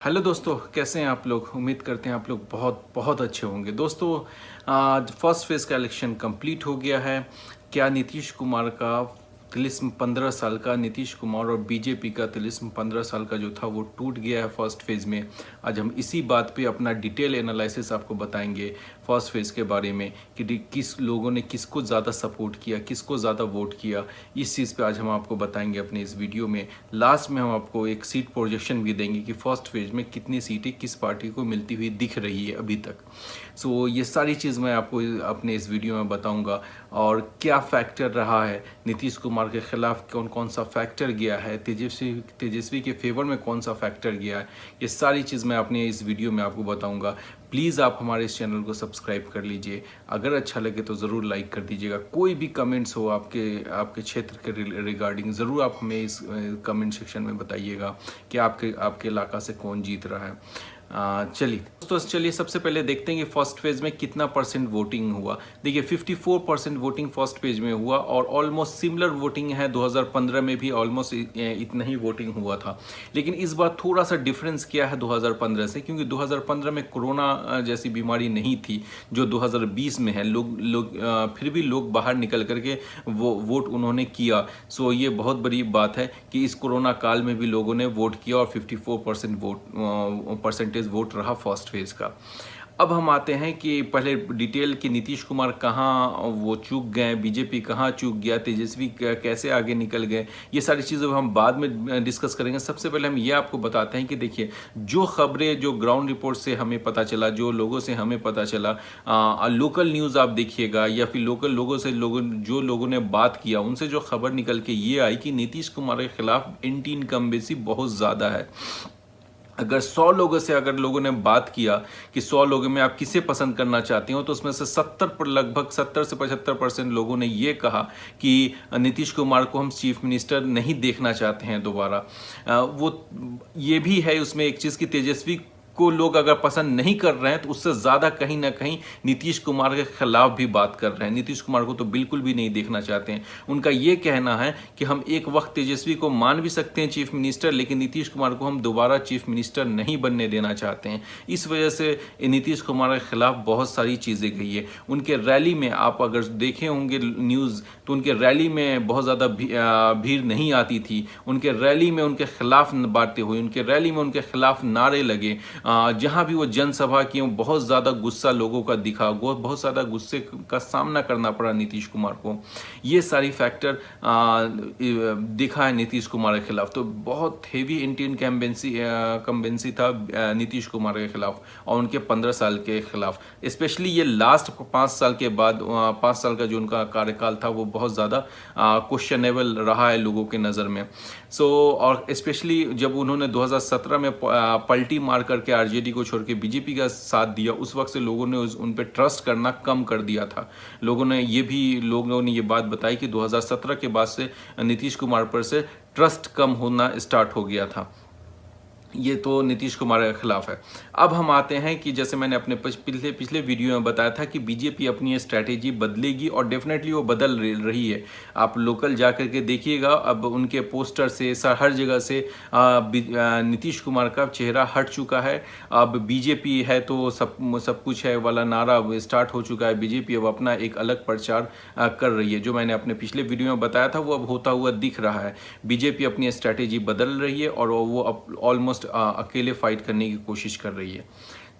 Hello दोस्तों, कैसे हैं आप लोग। उम्मीद करते हैं आप लोग बहुत बहुत अच्छे होंगे। दोस्तों, आज फर्स्ट फेज़ का इलेक्शन कंप्लीट हो गया है। क्या नीतीश कुमार का तिलिस्म 15 साल का, नीतीश कुमार और बीजेपी का तिलिस्म 15 साल का जो था वो टूट गया है फर्स्ट फेज़ में। आज हम इसी बात पे अपना डिटेल एनालिसिस आपको बताएंगे फर्स्ट फेज़ के बारे में कि किस लोगों ने किसको ज़्यादा सपोर्ट किया, किसको ज़्यादा वोट किया। इस चीज़ पे आज हम आपको बताएंगे अपने इस वीडियो में। लास्ट में हम आपको एक सीट प्रोजेक्शन भी देंगे कि फर्स्ट फेज में कितनी सीटें किस पार्टी को मिलती हुई दिख रही है अभी तक। सो ये सारी चीज़ मैं आपको अपने इस वीडियो में बताऊंगा। और क्या फैक्टर रहा है नीतीश कुमार के खिलाफ, कौन कौन सा फैक्टर गया है, तेजस्वी के फेवर में कौन सा फैक्टर गया है, ये सारी चीज़ मैं अपने इस वीडियो में आपको बताऊंगा। प्लीज़ आप हमारे इस चैनल को सब्सक्राइब कर लीजिए। अगर अच्छा लगे तो ज़रूर लाइक कर दीजिएगा। कोई भी कमेंट्स हो आपके आपके क्षेत्र के रिगार्डिंग, ज़रूर आप हमें इस कमेंट सेक्शन में बताइएगा कि आपके आपके इलाका से कौन जीत रहा है। चलिए दोस्तों, चलिए सबसे पहले देखते हैं कि फर्स्ट फेज में कितना परसेंट वोटिंग हुआ। देखिए 54% वोटिंग फर्स्ट फेज में हुआ और ऑलमोस्ट सिमिलर वोटिंग है 2015 में भी ऑलमोस्ट इतना ही वोटिंग हुआ था। लेकिन इस बार थोड़ा सा डिफरेंस किया है 2015 से, क्योंकि 2015 में कोरोना जैसी बीमारी नहीं थी जो 2020 में है। फिर भी लोग बाहर निकल करके वो वोट उन्होंने किया। सो ये बहुत बड़ी बात है कि इस कोरोना काल में भी लोगों ने वोट किया और 54% परसेंटेज वोट रहा फर्स्ट फेज का। अब हम आते हैं कि पहले डिटेल कि नीतीश कुमार कहाँ वो चूक गए, बीजेपी कहाँ चूक गया, तेजस्वी कैसे आगे निकल गए, ये सारी चीज़ें हम बाद में डिस्कस करेंगे। सबसे पहले हम ये आपको बताते हैं कि देखिए, जो खबरें जो ग्राउंड रिपोर्ट से हमें पता चला, जो लोगों से हमें पता चला, लोकल न्यूज़ आप देखिएगा या फिर लोकल लोगों से जो लोगों ने बात किया उनसे जो खबर निकल के ये आई कि नीतीश कुमार के खिलाफ एंटी इनकम्बेंसी बहुत ज़्यादा है। अगर 100 लोगों से अगर लोगों ने बात किया कि 100 लोगों में आप किसे पसंद करना चाहते हो, तो उसमें से 70 पर लगभग 70 से 75% लोगों ने ये कहा कि नीतीश कुमार को हम चीफ मिनिस्टर नहीं देखना चाहते हैं दोबारा। वो ये भी है उसमें एक चीज़ कि तेजस्वी को लोग अगर पसंद नहीं कर रहे हैं तो उससे ज़्यादा कहीं ना कहीं नीतीश कुमार के खिलाफ भी बात कर रहे हैं। नीतीश कुमार को तो बिल्कुल भी नहीं देखना चाहते हैं। उनका ये कहना है कि हम एक वक्त तेजस्वी को मान भी सकते हैं चीफ मिनिस्टर, लेकिन नीतीश कुमार को हम दोबारा चीफ मिनिस्टर नहीं बनने देना चाहते हैं। इस वजह से नीतीश कुमार के खिलाफ बहुत सारी चीज़ें गई है। उनके रैली में आप अगर देखे होंगे न्यूज़, तो उनके रैली में बहुत ज़्यादा भीड़ नहीं आती थी। उनके रैली में उनके खिलाफ बातें हुई, उनके रैली में उनके खिलाफ नारे लगे। जहां भी वो जनसभा की बहुत ज़्यादा गुस्सा लोगों का दिखा, वो बहुत ज़्यादा गुस्से का सामना करना पड़ा नीतीश कुमार को। ये सारी फैक्टर दिखा है नीतीश कुमार के खिलाफ। तो बहुत हेवी एंटी इनकम्बेंसी था नीतीश कुमार के खिलाफ और उनके 15 साल के खिलाफ। स्पेशली ये लास्ट 5 साल के बाद 5 साल का जो उनका कार्यकाल था वो बहुत ज़्यादा क्वेश्चनेबल रहा है लोगों के नज़र में। और स्पेशली जब उन्होंने 2017 में पलटी मार करके आरजेडी को छोड़ के बीजेपी का साथ दिया, उस वक्त से लोगों ने उन पर ट्रस्ट करना कम कर दिया था। लोगों ने ये बात बताई कि 2017 के बाद से नीतीश कुमार पर से ट्रस्ट कम होना स्टार्ट हो गया था। ये तो नीतीश कुमार के खिलाफ है। अब हम आते हैं कि जैसे मैंने अपने पिछले वीडियो में बताया था कि बीजेपी अपनी स्ट्रैटेजी बदलेगी और डेफिनेटली वो बदल रही है। आप लोकल जा कर के देखिएगा, अब उनके पोस्टर से हर जगह से नीतीश कुमार का चेहरा हट चुका है। अब बीजेपी है तो सब कुछ है वाला नारा स्टार्ट हो चुका है। बीजेपी अब अपना एक अलग प्रचार कर रही है। जो मैंने अपने पिछले वीडियो में बताया था वो अब होता हुआ दिख रहा है। बीजेपी अपनी स्ट्रैटेजी बदल रही है और वो अब ऑलमोस्ट अकेले फाइट करने की कोशिश कर रही है।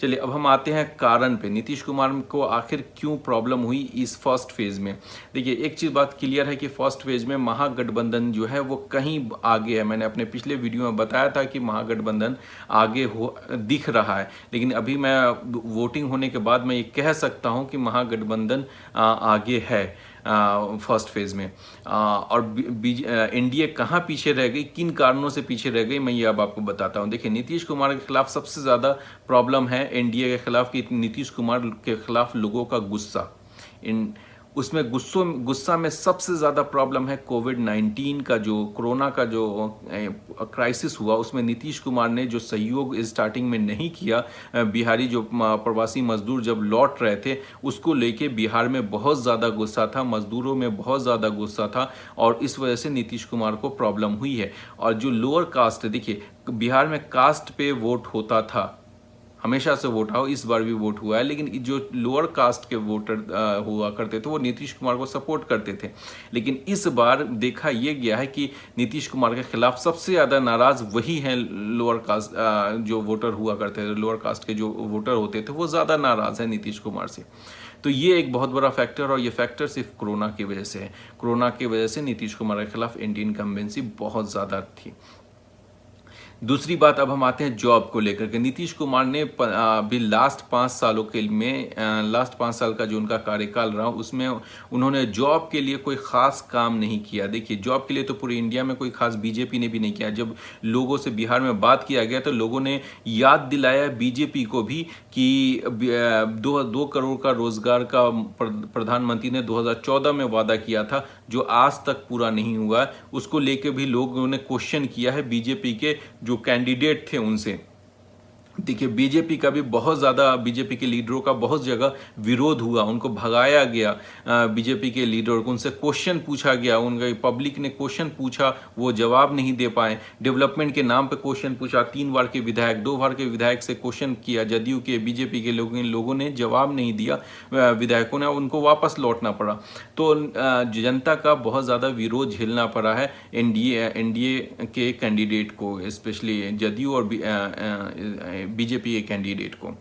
चलिए अब हम आते हैं कारण पे, नीतीश कुमार को आखिर क्यों प्रॉब्लम हुई इस फर्स्ट फेज में। देखिए एक चीज़ बात क्लियर है कि फर्स्ट फेज में महागठबंधन जो है वो कहीं आगे है। मैंने अपने पिछले वीडियो में बताया था कि महागठबंधन आगे दिख रहा है, लेकिन अभी मैं वोटिंग होने के बाद मैं ये कह सकता हूँ कि महागठबंधन आगे है फर्स्ट फेज में। और एनडीए कहाँ पीछे रह गई, किन कारणों से पीछे रह गई, मैं ये अब आपको बताता हूँ। देखिए नीतीश कुमार के खिलाफ सबसे ज़्यादा प्रॉब्लम है एनडीए के खिलाफ कि नीतीश कुमार के खिलाफ लोगों का गुस्सा। उसमें गुस्सा में सबसे ज़्यादा प्रॉब्लम है कोविड-19 का, जो कोरोना का जो क्राइसिस हुआ, उसमें नीतीश कुमार ने जो सहयोग स्टार्टिंग में नहीं किया, बिहारी जो प्रवासी मजदूर जब लौट रहे थे उसको लेके बिहार में बहुत ज़्यादा गुस्सा था, मजदूरों में बहुत ज़्यादा गुस्सा था, और इस वजह से नीतीश कुमार को प्रॉब्लम हुई है। और जो लोअर कास्ट है, देखिए बिहार में कास्ट पे वोट होता था, हमेशा से वोट हो, इस बार भी वोट हुआ है, लेकिन जो लोअर कास्ट के वोटर हुआ करते थे वो नीतीश कुमार को सपोर्ट करते थे। लेकिन इस बार देखा ये गया है कि नीतीश कुमार के खिलाफ सबसे ज़्यादा नाराज़ वही हैं लोअर कास्ट, जो वोटर हुआ करते थे, लोअर कास्ट के जो वोटर होते थे वो ज़्यादा नाराज़ हैं नीतीश कुमार से। तो ये एक बहुत बड़ा फैक्टर, और ये फैक्टर सिर्फ कोरोना की वजह से है। कोरोना की वजह से नीतीश कुमार के खिलाफ एंटी इनकम्बेंसी बहुत ज़्यादा थी। दूसरी बात, अब हम आते हैं जॉब को लेकर के। नीतीश कुमार ने अभी लास्ट 5 सालों के में लास्ट 5 साल का जो उनका कार्यकाल रहा उसमें उन्होंने जॉब के लिए कोई ख़ास काम नहीं किया। देखिए जॉब के लिए तो पूरे इंडिया में कोई ख़ास बीजेपी ने भी नहीं किया। जब लोगों से बिहार में बात किया गया तो लोगों ने याद दिलाया बीजेपी को भी कि 2 करोड़ का रोज़गार का प्रधानमंत्री ने 2014 में वादा किया था, जो आज तक पूरा नहीं हुआ। उसको लेके भी लोगों ने क्वेश्चन किया है बीजेपी के जो कैंडिडेट थे उनसे। देखिए बीजेपी का भी बहुत ज़्यादा, बीजेपी के लीडरों का बहुत जगह विरोध हुआ, उनको भगाया गया, बीजेपी के लीडर को, उनसे क्वेश्चन पूछा गया, उनका पब्लिक ने क्वेश्चन पूछा, वो जवाब नहीं दे पाए। डेवलपमेंट के नाम पे क्वेश्चन पूछा, 3 बार के विधायक, 2 बार के विधायक से क्वेश्चन किया, जदयू के बीजेपी के लोगों ने जवाब नहीं दिया, विधायकों ने, उनको वापस लौटना पड़ा। तो जनता का बहुत ज़्यादा विरोध झेलना पड़ा है एनडीए के कैंडिडेट को, स्पेशली जदयू और बीजेपी के कैंडिडेट को।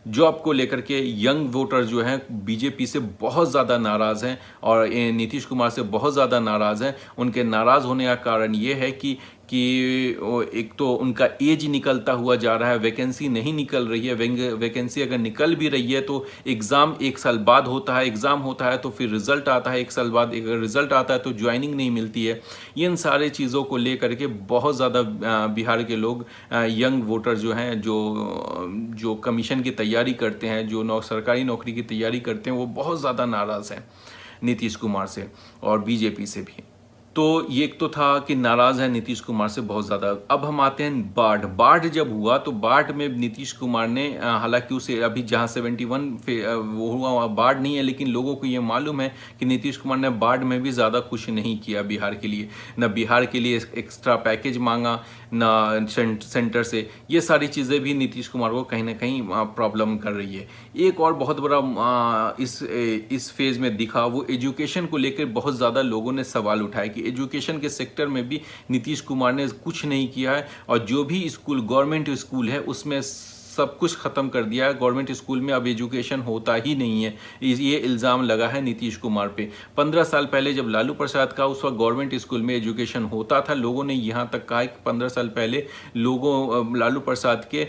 जॉब को लेकर के यंग वोटर जो हैं बीजेपी से बहुत ज़्यादा नाराज़ हैं और नीतीश कुमार से बहुत ज़्यादा नाराज़ हैं। उनके नाराज़ होने का कारण ये है कि एक तो उनका एज निकलता हुआ जा रहा है, वैकेंसी नहीं निकल रही है। वैकेंसी अगर निकल भी रही है तो एग्ज़ाम 1 साल बाद होता है, एग्ज़ाम होता है तो फिर रिज़ल्ट आता है 1 साल बाद, अगर रिज़ल्ट आता है तो ज्वाइनिंग नहीं मिलती है। इन सारे चीज़ों को लेकर के बहुत ज़्यादा बिहार के लोग, यंग वोटर जो हैं, जो कमीशन की तैयारी करते हैं, जो सरकारी नौकरी की तैयारी करते हैं, वो बहुत ज़्यादा नाराज़ हैं नीतीश कुमार से और बीजेपी से भी। तो ये एक तो था कि नाराज़ है नीतीश कुमार से बहुत ज़्यादा। अब हम आते हैं बाढ़ जब हुआ तो बाढ़ में नीतीश कुमार ने, हालांकि उसे अभी जहाँ 71 वो हुआ बाढ़ नहीं है, लेकिन लोगों को ये मालूम है कि नीतीश कुमार ने बाढ़ में भी ज़्यादा कुछ नहीं किया बिहार के लिए। न बिहार के लिए एक्स्ट्रा पैकेज मांगा, न सेंटर से। ये सारी चीज़ें भी नीतीश कुमार को कहीं ना कहीं प्रॉब्लम कर रही है। एक और बहुत बड़ा इस फेज़ में दिखा, वो एजुकेशन को लेकर बहुत ज़्यादा लोगों ने सवाल उठाया कि एजुकेशन के सेक्टर में भी नीतीश कुमार ने कुछ नहीं किया है, और जो भी स्कूल गवर्नमेंट स्कूल है उसमें सब कुछ ख़त्म कर दिया है। गवर्नमेंट स्कूल में अब एजुकेशन होता ही नहीं है, ये इल्ज़ाम लगा है नीतीश कुमार पे। 15 साल पहले जब लालू प्रसाद का उस वक्त गवर्नमेंट स्कूल में एजुकेशन होता था, लोगों ने यहाँ तक कहा कि 15 साल पहले लालू प्रसाद के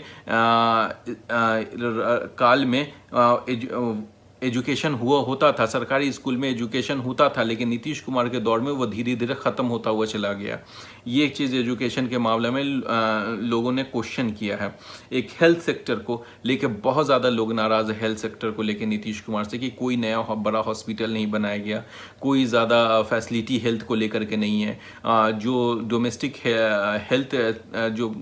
काल में एजुकेशन होता था, सरकारी स्कूल में एजुकेशन होता था, लेकिन नीतीश कुमार के दौर में वो धीरे धीरे ख़त्म होता हुआ चला गया। ये चीज़ एजुकेशन के मामले में लोगों ने क्वेश्चन किया है। एक हेल्थ सेक्टर को लेके बहुत ज़्यादा लोग नाराज़ है, हेल्थ सेक्टर को लेके नीतीश कुमार से, कि कोई नया बड़ा हॉस्पिटल नहीं बनाया गया, कोई ज़्यादा फैसिलिटी हेल्थ को लेकर के नहीं है। जो डोमेस्टिक हेल्थ, जो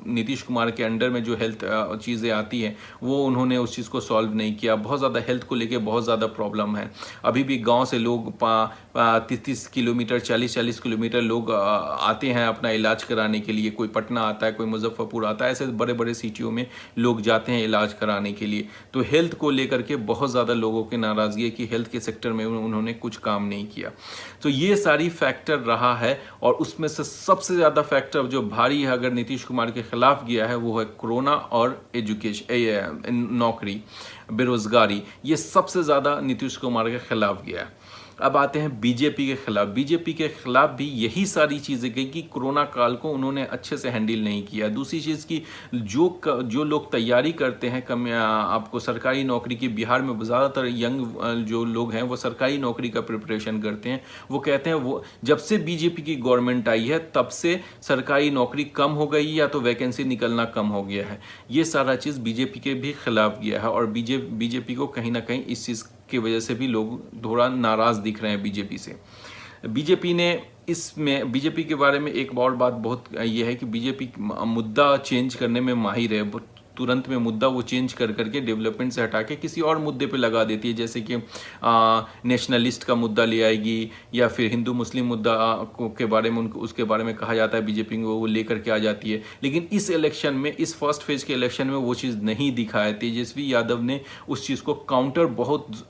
नीतीश कुमार के अंडर में जो हेल्थ चीज़ें आती हैं, वो उन्होंने उस चीज़ को सॉल्व नहीं किया। बहुत ज़्यादा हेल्थ को लेके बहुत ज़्यादा प्रॉब्लम है। अभी भी गांव से लोग 30-30 किलोमीटर, 40-40 किलोमीटर लोग आते हैं अपना इलाज कराने के लिए। कोई पटना आता है, कोई मुजफ्फरपुर आता है, ऐसे बड़े बड़े सिटियों में लोग जाते हैं इलाज कराने के लिए। तो हेल्थ को लेकर के बहुत ज़्यादा लोगों की नाराज़गी है कि हेल्थ के सेक्टर में उन्होंने कुछ काम नहीं किया। तो ये सारी फैक्टर रहा है, और उसमें से सबसे ज़्यादा फैक्टर जो भारी है अगर नीतीश कुमार के खिलाफ गया है, वो है कोरोना और एजुकेशन, नौकरी, बेरोजगारी। ये सबसे ज़्यादा नीतीश कुमार के खिलाफ गया है। अब आते हैं बीजेपी के खिलाफ। बीजेपी के खिलाफ भी यही सारी चीज़ें गई कि कोरोना काल को उन्होंने अच्छे से हैंडल नहीं किया। दूसरी चीज़ की जो लोग तैयारी करते हैं आपको सरकारी नौकरी की, बिहार में ज़्यादातर यंग जो लोग हैं वो सरकारी नौकरी का प्रिपरेशन करते हैं। वो कहते हैं वो जब से बीजेपी की गवर्नमेंट आई है तब से सरकारी नौकरी कम हो गई, या तो वैकेंसी निकलना कम हो गया है। ये सारा चीज़ बीजेपी के भी खिलाफ गया है, और बीजेपी को कहीं ना कहीं इस चीज़ की वजह से भी लोग थोड़ा नाराज़ दिख रहे हैं बीजेपी से। बीजेपी ने इसमें बीजेपी के बारे में एक और बात बहुत ये है कि बीजेपी मुद्दा चेंज करने में माहिर है। तुरंत में मुद्दा वो चेंज कर करके डेवलपमेंट से हटा के किसी और मुद्दे पे लगा देती है, जैसे कि नेशनलिस्ट का मुद्दा ले आएगी या फिर हिंदू मुस्लिम मुद्दा के बारे में उसके बारे में कहा जाता है बीजेपी को, वो लेकर के आ जाती है। लेकिन इस इलेक्शन में, इस फर्स्ट फेज के इलेक्शन में वो चीज़ नहीं दिखा है। तेजस्वी यादव ने उस चीज़ को काउंटर बहुत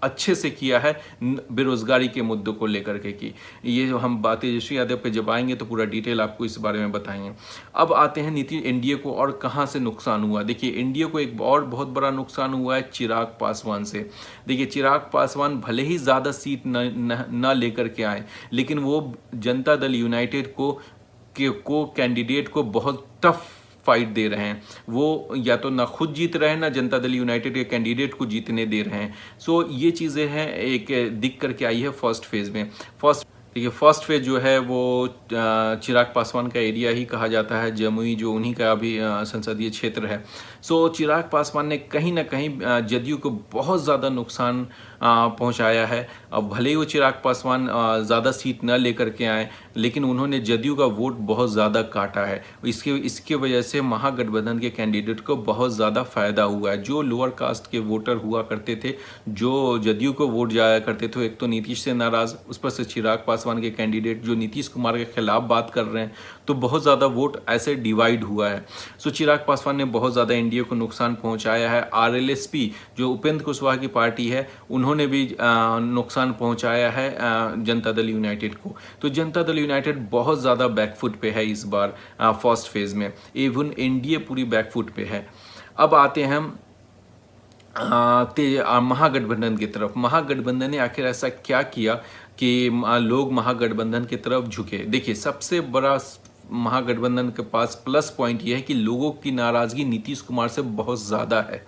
अच्छे से किया है, बेरोजगारी के मुद्दों को लेकर के की। ये जो हम बातें तेजस्वी यादव पे जब आएंगे तो पूरा डिटेल आपको इस बारे में बताएंगे। अब आते हैं एनडीए को और कहाँ से नुकसान हुआ। देखिए, एनडीए को एक और बहुत बड़ा नुकसान हुआ है चिराग पासवान से। देखिए, चिराग पासवान भले ही ज़्यादा सीट न लेकर के आए, लेकिन वो जनता दल यूनाइटेड को कैंडिडेट को बहुत टफ फाइट दे रहे हैं। वो या तो ना खुद जीत रहे हैं, ना जनता दल यूनाइटेड के कैंडिडेट को जीतने दे रहे हैं। सो ये चीज़ें हैं, एक दिख करके आई है फर्स्ट फेज में। देखिए, फर्स्ट फेज जो है वो चिराग पासवान का एरिया ही कहा जाता है, जमुई जो उन्हीं का अभी संसदीय क्षेत्र है। सो चिराग पासवान ने कहीं ना कहीं जदयू को बहुत ज़्यादा नुकसान पहुंचाया है। अब भले ही वो चिराग पासवान ज़्यादा सीट न लेकर के आए, लेकिन उन्होंने जदयू का वोट बहुत ज़्यादा काटा है। इसके वजह से महागठबंधन के कैंडिडेट को बहुत ज़्यादा फायदा हुआ है। जो लोअर कास्ट के वोटर हुआ करते थे, जो जदयू को वोट जाया करते थे, एक तो नीतीश से नाराज़, उस पर से चिराग पासवान के कैंडिडेट जो नीतीश कुमार के खिलाफ बात कर रहे हैं, तो बहुत ज़्यादा वोट ऐसे डिवाइड हुआ है। सो चिराग पासवान ने बहुत ज़्यादा एनडीए को नुकसान पहुंचाया है। आरएलएसपी जो उपेंद्र कुशवाहा की पार्टी है, उन्होंने भी नुकसान पहुंचाया है जनता दल यूनाइटेड को। तो जनता दल यूनाइटेड बहुत ज़्यादा बैकफुट पे है इस बार फर्स्ट फेज में। इवन एनडीए पूरी बैकफुट पे है। अब आते हैं हम महागठबंधन की तरफ। महागठबंधन ने आखिर ऐसा क्या किया कि लोग महागठबंधन की तरफ झुके। देखिए, सबसे बड़ा महागठबंधन के पास प्लस पॉइंट यह है कि लोगों की नाराज़गी नीतीश कुमार से बहुत ज़्यादा है।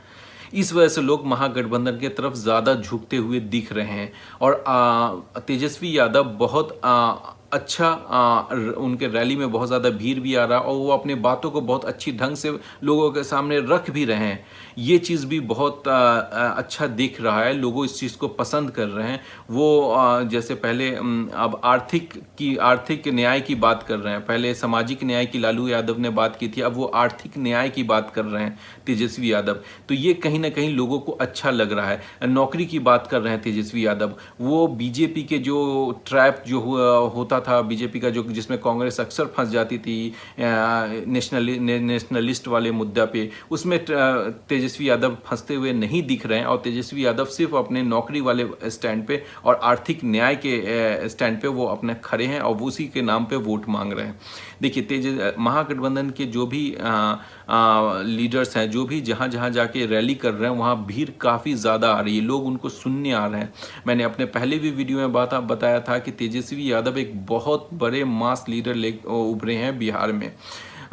इस वजह से लोग महागठबंधन की तरफ ज़्यादा झुकते हुए दिख रहे हैं। और तेजस्वी यादव बहुत अच्छा उनके रैली में बहुत ज़्यादा भीड़ भी आ रहा है और वो अपने बातों को बहुत अच्छी ढंग से लोगों के सामने रख भी रहे हैं। ये चीज़ भी बहुत अच्छा दिख रहा है, लोगों इस चीज़ को पसंद कर रहे हैं। वो जैसे पहले अब आर्थिक न्याय की बात कर रहे हैं। पहले सामाजिक न्याय की लालू यादव ने बात की थी, अब वो आर्थिक न्याय की बात कर रहे हैं तेजस्वी यादव। तो ये कहीं ना कहीं लोगों को अच्छा लग रहा है। नौकरी की बात कर रहे हैं तेजस्वी यादव। वो बीजेपी के जो ट्रैप जो होता था बीजेपी का, जो जिसमें कांग्रेस अक्सर फंस जाती थी नेशनलिस्ट वाले मुद्दा पे, उसमें तेजस्वी यादव फंसते हुए नहीं दिख रहे हैं। और तेजस्वी यादव सिर्फ अपने नौकरी वाले स्टैंड पे और आर्थिक न्याय के स्टैंड पे वो अपने खड़े हैं और उसी के नाम पे वोट मांग रहे हैं। देखिए, महागठबंधन के जो भी लीडर्स हैं, जो भी जहाँ जहाँ जाके रैली कर रहे हैं, वहाँ भीड़ काफ़ी ज़्यादा आ रही है, लोग उनको सुनने आ रहे हैं। मैंने अपने पहले भी वीडियो में बताया था कि तेजस्वी यादव एक बहुत बड़े मास लीडर उभरे हैं बिहार में।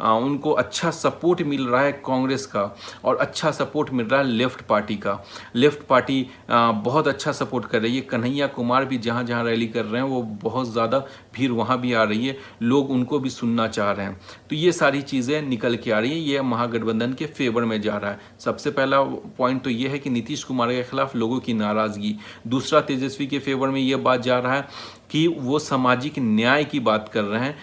उनको अच्छा सपोर्ट मिल रहा है कांग्रेस का और अच्छा सपोर्ट मिल रहा है लेफ्ट पार्टी का। लेफ्ट पार्टी बहुत अच्छा सपोर्ट कर रही है। कन्हैया कुमार भी जहाँ जहाँ रैली कर रहे हैं, वो बहुत ज़्यादा भीड़ वहाँ भी आ रही है, लोग उनको भी सुनना चाह रहे हैं। तो ये सारी चीज़ें निकल के आ रही है, ये महागठबंधन के फेवर में जा रहा है। सबसे पहला पॉइंट तो ये है कि नीतीश कुमार के खिलाफ लोगों की नाराज़गी। दूसरा, तेजस्वी के फेवर में ये बात जा रहा है कि वो सामाजिक न्याय की बात कर रहे हैं,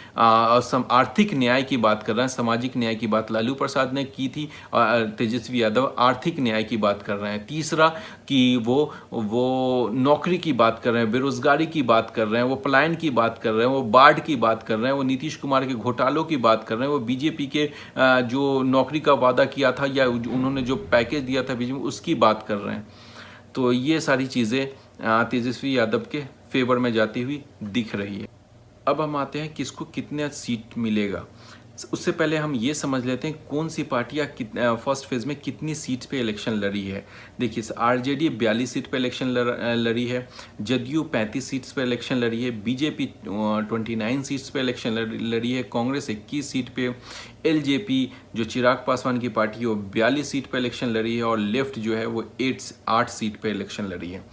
आर्थिक न्याय की बात कर रहे हैं। सामाजिक न्याय की बात लालू प्रसाद ने की थी, तेजस्वी यादव आर्थिक न्याय की बात कर रहे हैं। तीसरा कि वो नौकरी की बात कर रहे हैं, बेरोजगारी की बात कर रहे हैं, वो पलायन की बात कर रहे हैं, वो बाढ़ की बात कर रहे हैं, वो नीतीश कुमार के घोटालों की बात कर रहे हैं, वो बीजेपी के जो नौकरी का वादा किया था या उन्होंने जो पैकेज दिया था बीजेपी, उसकी बात कर रहे हैं। तो ये सारी चीज़ें तेजस्वी यादव के फेवर में जाती हुई दिख रही है। अब हम आते हैं किसको कितने सीट मिलेगा। उससे पहले हम ये समझ लेते हैं कौन सी पार्टियाँ फर्स्ट फेज में कितनी सीट पे इलेक्शन लड़ी है। देखिए, आरजेडी 42 सीट पे इलेक्शन लड़ी है, जदयू 35 सीट्स पे इलेक्शन लड़ी है, बीजेपी 29 सीट्स पे इलेक्शन लड़ी है, कांग्रेस 21 सीट पे, एलजेपी जो चिराग पासवान की पार्टी है वो 42 सीट पर इलेक्शन लड़ी है और लेफ्ट जो है वो 8 सीट पर इलेक्शन लड़ी है।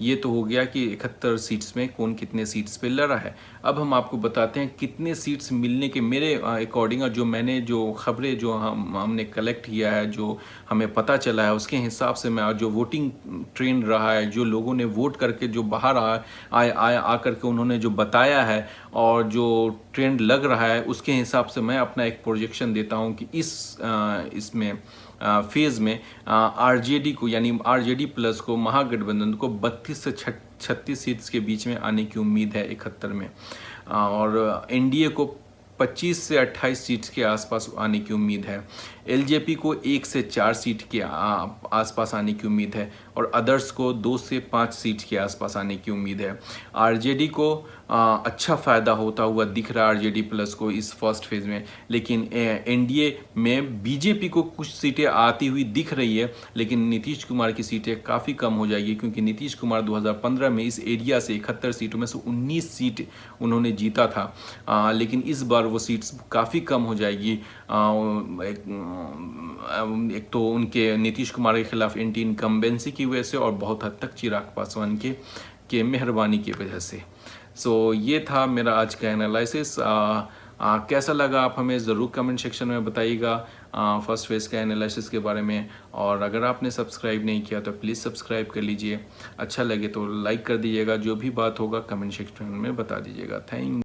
ये तो हो गया कि 71 सीट्स में कौन कितने सीट्स पे लड़ा है। अब हम आपको बताते हैं कितने सीट्स मिलने के मेरे अकॉर्डिंग, जो मैंने जो खबरें जो हमने कलेक्ट किया है, जो हमें पता चला है, उसके हिसाब से मैं जो वोटिंग ट्रेंड रहा है, जो लोगों ने वोट करके जो बाहर आकर के उन्होंने जो बताया है और जो ट्रेंड लग रहा है, उसके हिसाब से मैं अपना एक प्रोजेक्शन देता हूं कि इसमें फेज़ में आरजेडी को, यानी आरजेडी प्लस को, महागठबंधन को 32 से 36 सीट्स के बीच में आने की उम्मीद है 71 में, और एनडीए को 25 से 28 सीट्स के आसपास आने की उम्मीद है। एलजेपी को 1 से 4 सीट के आसपास आने की उम्मीद है और अदर्स को 2 से 5 सीट के आसपास आने की उम्मीद है। आरजेडी को अच्छा फ़ायदा होता हुआ दिख रहा है, आरजेडी प्लस को इस फर्स्ट फेज़ में, लेकिन एनडीए में बीजेपी को कुछ सीटें आती हुई दिख रही है, लेकिन नीतीश कुमार की सीटें काफ़ी कम हो जाएगी, क्योंकि नीतीश कुमार 2015 में इस एरिया से 71 सीटों में से 19 सीट उन्होंने जीता था, लेकिन इस बार वो सीट्स काफ़ी कम हो जाएगी। एक तो उनके नीतीश कुमार के खिलाफ एंटी इनकम्बेंसी की वजह से और बहुत हद तक चिराग पासवान के मेहरबानी की वजह से। सो ये था मेरा आज का एनालिसिस। कैसा लगा आप हमें ज़रूर कमेंट सेक्शन में बताइएगा फर्स्ट फेज़ का एनालिसिस के बारे में, और अगर आपने सब्सक्राइब नहीं किया तो प्लीज़ सब्सक्राइब कर लीजिए। अच्छा लगे तो लाइक कर दीजिएगा, जो भी बात होगा कमेंट सेक्शन में बता दीजिएगा। थैंक